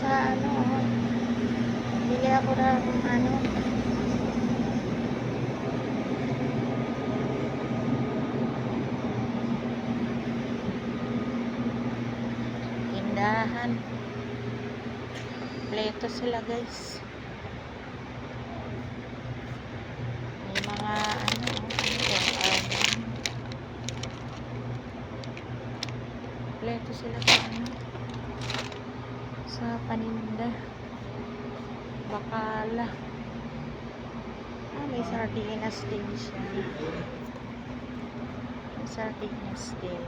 sa ano, bili ako ng ano, tindahan. Kompleto sila guys. May mga ano, kompleto sila sa ano, sa paninda. Bakala. May sardinas din siya. May sardinas din.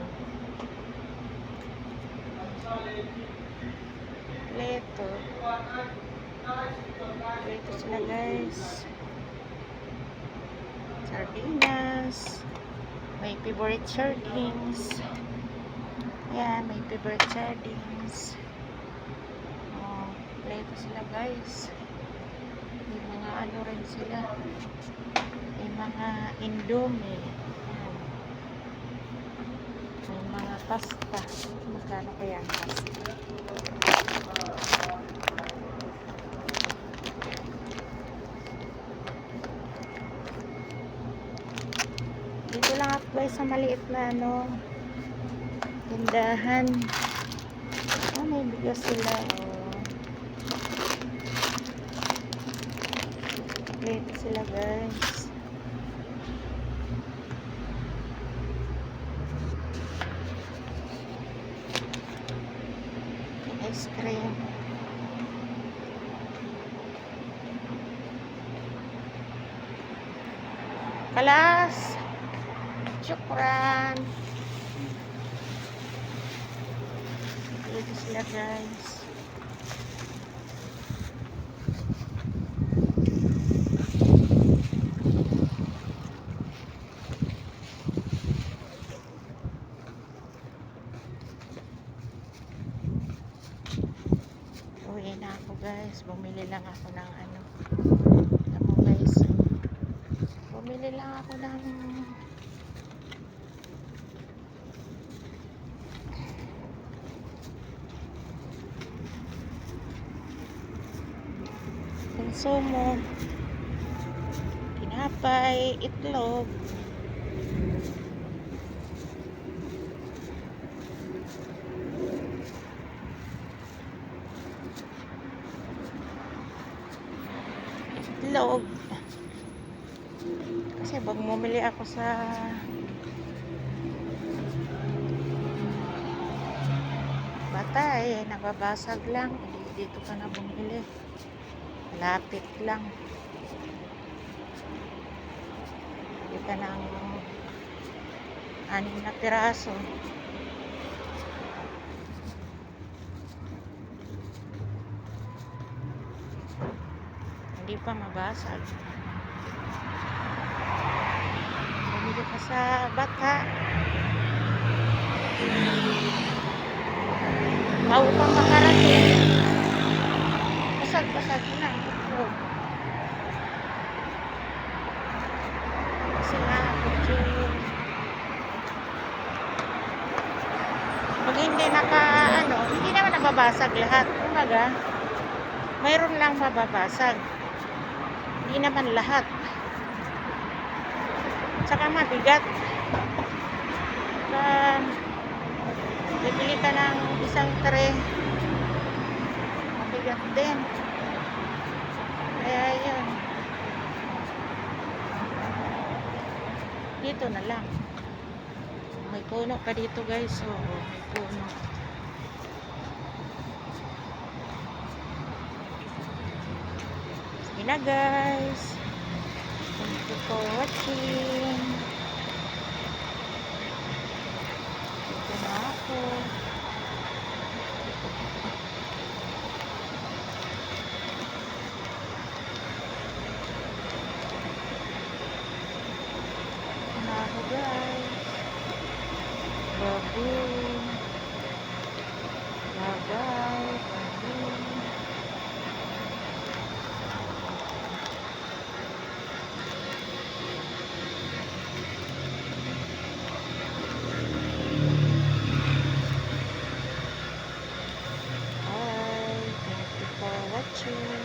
Kompleto. Kompleto sila guys. Sardinas. May favorite sardines. Ayan, may favorite sardines. Kompleto sila guys. May mga ano rin sila. May mga indomie. Ayan. May mga pasta. Magkano kaya ang pasta? Dito lang ako guys sa maliit na ano, tindahan. May bigas sila. Kompleto sila guys. Ice cream. Kalas. Syukran. Dito sila guys. Uwi na ako guys. Bumili lang ako ng ano. Ako guys. Bumili lang ako ng konsumo, tinapay, itlog. Itlog. Kasi pag bumili ako sa Batay, nababasag lang. Dito ka na bumili. Lapit lang. Hindi ka ng 6 na piraso. Hindi pa mabasag. Bumili ka sa Bata. Maupang makarating. Basag-basag na. Kasi nga, pag hindi hindi naman nababasag lahat. Kumbaga, mayroon lang mababasag. Hindi naman lahat. Tsaka mabigat. Bibili ka ng isang tray. Mabigat din. Kaya yun. Dito na lang. May puno pa dito guys. Oo, may puno. Sige na guys. Thank you for watching. Dito na ako. Guys, bye-bye. watching.